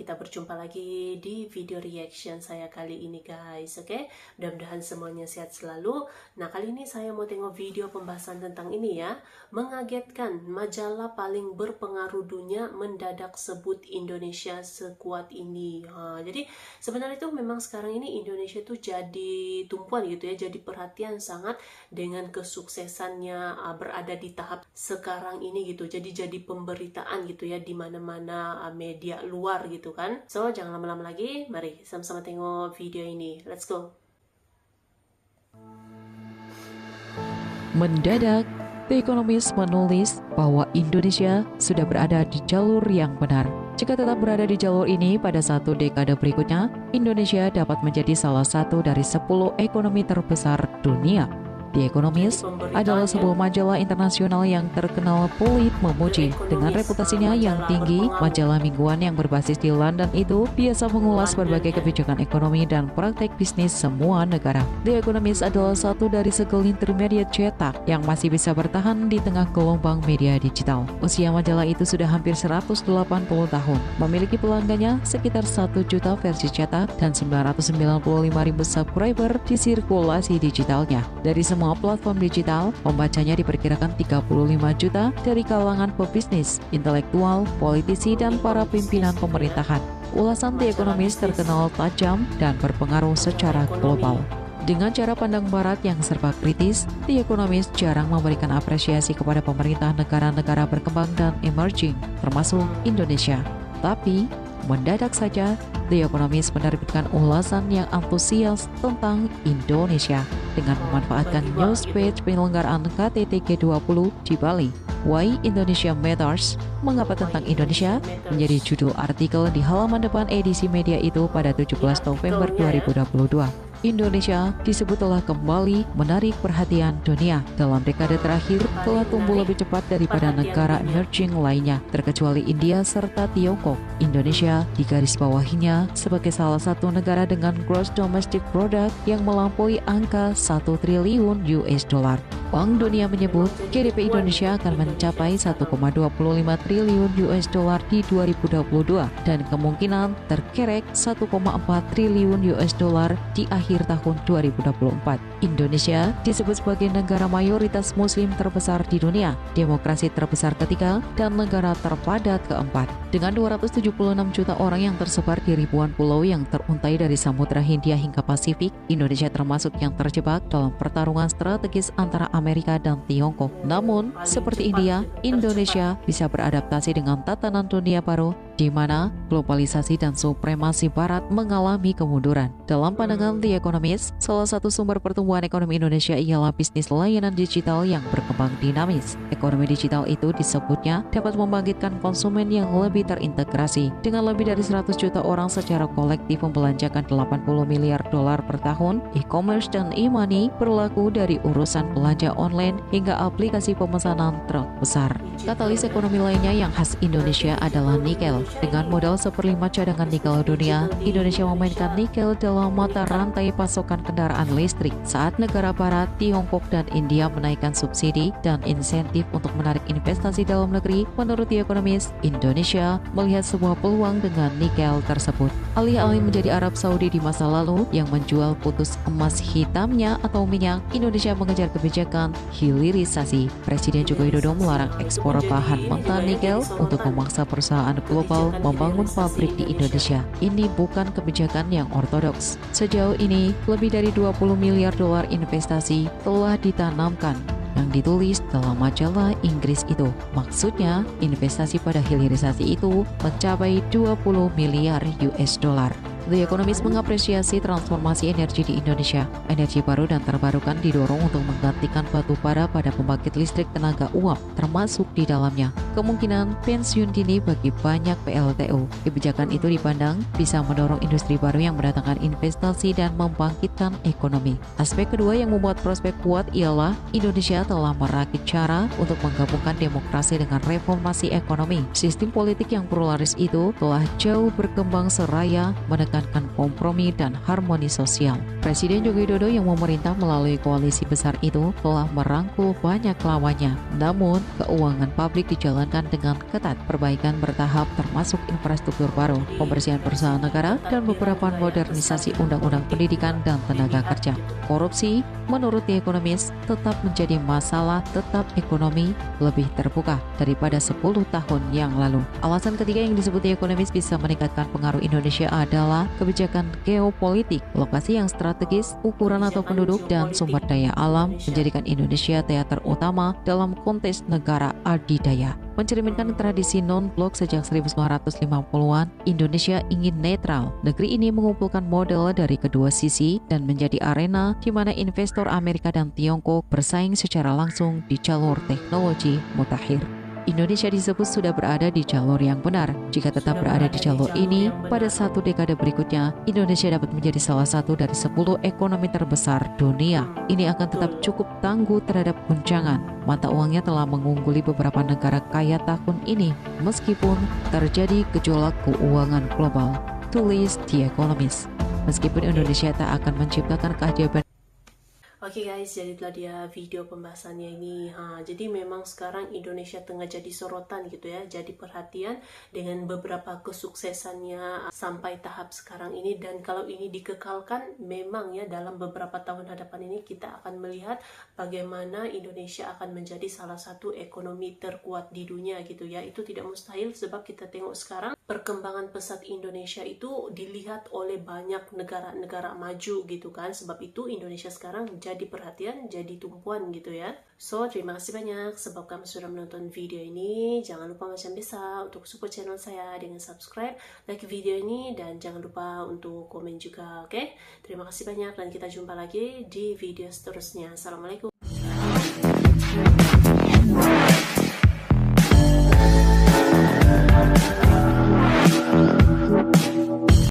kita berjumpa lagi di video reaction saya kali ini guys. Oke, mudah-mudahan semuanya sehat selalu. Nah, kali ini saya mau tengok video pembahasan tentang ini ya. Mengagetkan, majalah paling berpengaruh dunia mendadak sebut Indonesia sekuat ini. Jadi sebenarnya itu memang sekarang ini Indonesia itu jadi tumpuan gitu ya, jadi perhatian sangat dengan kesuksesannya berada di tahap sekarang ini gitu. Jadi pemberitaan gitu ya di mana-mana media luar gitu kan. So, jangan lama-lama lagi, mari sama-sama tengok video ini. Let's go. Mendadak, The Economist menulis bahwa Indonesia sudah berada di jalur yang benar. Jika tetap berada di jalur ini pada satu dekade berikutnya, Indonesia dapat menjadi salah satu dari 10 ekonomi terbesar dunia. The Economist adalah sebuah majalah internasional yang terkenal pelit memuji. Dengan reputasinya yang tinggi, majalah mingguan yang berbasis di London itu biasa mengulas berbagai kebijakan ekonomi dan praktek bisnis semua negara. The Economist adalah satu dari segelintir media cetak yang masih bisa bertahan di tengah gelombang media digital. Usia majalah itu sudah hampir 180 tahun, memiliki pelanggannya sekitar 1 juta versi cetak dan 995.000 subscriber di sirkulasi digitalnya. Dari semua platform digital, pembacanya diperkirakan 35 juta dari kalangan pebisnis, intelektual, politisi, dan para pimpinan pemerintahan. Ulasan The Economist terkenal tajam dan berpengaruh secara global. Dengan cara pandang barat yang serba kritis, The Economist jarang memberikan apresiasi kepada pemerintah negara-negara berkembang dan emerging, termasuk Indonesia. Tapi, mendadak saja, The Economist menerbitkan ulasan yang antusias tentang Indonesia dengan memanfaatkan news page penyelenggaraan KTT G20 di Bali. Why Indonesia Matters, mengapa tentang Indonesia, menjadi judul artikel di halaman depan edisi media itu pada 17 November 2022. Indonesia disebut telah kembali menarik perhatian dunia. Dalam dekade terakhir telah tumbuh lebih cepat daripada negara emerging lainnya, terkecuali India serta Tiongkok. Indonesia digarisbawahinya sebagai salah satu negara dengan gross domestic product yang melampaui angka 1 triliun US dollar. Bank Dunia menyebut GDP Indonesia akan mencapai 1,25 triliun US dollar di 2022 dan kemungkinan terkerek 1,4 triliun US dollar di akhir tahun 2024. Indonesia disebut sebagai negara mayoritas muslim terbesar di dunia, demokrasi terbesar ketiga, dan negara terpadat keempat. Dengan 276 juta orang yang tersebar di ribuan pulau yang teruntai dari Samudra Hindia hingga Pasifik, Indonesia termasuk yang terjebak dalam pertarungan strategis antara Amerika dan Tiongkok. Namun, seperti India, Indonesia bisa beradaptasi dengan tatanan dunia baru di mana globalisasi dan supremasi barat mengalami kemunduran. Dalam pandangan The Economist, salah satu sumber pertumbuhan ekonomi Indonesia ialah bisnis layanan digital yang berkembang dinamis. Ekonomi digital itu disebutnya dapat membangkitkan konsumen yang lebih terintegrasi. Dengan lebih dari 100 juta orang secara kolektif membelanjakan 80 miliar dolar per tahun, e-commerce dan e-money berlaku dari urusan belanja online hingga aplikasi pemesanan truk besar. Katalis ekonomi lainnya yang khas Indonesia adalah nikel. Dengan modal 1/5 cadangan nikel dunia, Indonesia memainkan nikel dalam mata rantai pasokan kendaraan listrik. Saat negara barat, Tiongkok dan India menaikkan subsidi dan insentif untuk menarik investasi dalam negeri, menurut The Economist, Indonesia melihat sebuah peluang dengan nikel tersebut. Alih-alih menjadi Arab Saudi di masa lalu yang menjual putus emas hitamnya atau minyak, Indonesia mengejar kebijakan hilirisasi. Presiden Joko Widodo melarang ekspor bahan mentah nikel untuk memaksa perusahaan global membangun pabrik di Indonesia. Ini bukan kebijakan yang ortodoks. Sejauh ini, lebih dari 20 miliar dolar investasi telah ditanamkan yang ditulis dalam majalah Inggris itu. Maksudnya, investasi pada hilirisasi itu mencapai 20 miliar US dollar. The Economist mengapresiasi transformasi energi di Indonesia. Energi baru dan terbarukan didorong untuk menggantikan batu bara pada pembangkit listrik tenaga uap, termasuk di dalamnya kemungkinan pensiun dini bagi banyak PLTU. Kebijakan itu dipandang bisa mendorong industri baru yang mendatangkan investasi dan membangkitkan ekonomi. Aspek kedua yang membuat prospek kuat ialah Indonesia telah merakit cara untuk menggabungkan demokrasi dengan reformasi ekonomi. Sistem politik yang pluralis itu telah jauh berkembang seraya menekan menekankan kompromi dan harmoni sosial. Presiden Joko Widodo yang memerintah melalui koalisi besar itu telah merangkul banyak lawannya. Namun, keuangan publik dijalankan dengan ketat, perbaikan bertahap termasuk infrastruktur baru, pembersihan perusahaan negara, dan beberapa modernisasi undang-undang pendidikan dan tenaga kerja. Korupsi, menurut The Economist, tetap menjadi masalah, tetap ekonomi lebih terbuka daripada 10 tahun yang lalu. Alasan ketiga yang disebut The Economist bisa meningkatkan pengaruh Indonesia adalah kebijakan geopolitik, lokasi yang strategis, ukuran atau penduduk, dan sumber daya alam menjadikan Indonesia teater utama dalam konteks negara adidaya. Mencerminkan tradisi non-blok sejak 1950-an, Indonesia ingin netral. Negeri ini mengumpulkan model dari kedua sisi dan menjadi arena di mana investor Amerika dan Tiongkok bersaing secara langsung di jalur teknologi mutakhir. Indonesia disebut sudah berada di jalur yang benar. Jika tetap berada di jalur ini, pada satu dekade berikutnya, Indonesia dapat menjadi salah satu dari 10 ekonomi terbesar dunia. Ini akan tetap cukup tangguh terhadap guncangan. Mata uangnya telah mengungguli beberapa negara kaya tahun ini, meskipun terjadi gejolak keuangan global. Tulis The Economist. Meskipun Indonesia tak akan menciptakan keajaiban. Oke guys, jadi itulah dia video pembahasannya ini. Jadi memang sekarang Indonesia tengah jadi sorotan gitu ya, jadi perhatian dengan beberapa kesuksesannya sampai tahap sekarang ini. Dan kalau ini dikekalkan, memang ya dalam beberapa tahun hadapan ini kita akan melihat bagaimana Indonesia akan menjadi salah satu ekonomi terkuat di dunia gitu ya. Itu tidak mustahil sebab kita tengok sekarang perkembangan pesat Indonesia itu dilihat oleh banyak negara-negara maju gitu kan. Sebab itu Indonesia sekarang jadi perhatian, jadi tumpuan gitu ya. So, terima kasih banyak sebab kamu sudah menonton video ini. Jangan lupa macam biasa untuk support channel saya dengan subscribe, like video ini, dan jangan lupa untuk komen juga, oke? Terima kasih banyak dan kita jumpa lagi di video seterusnya. Assalamualaikum.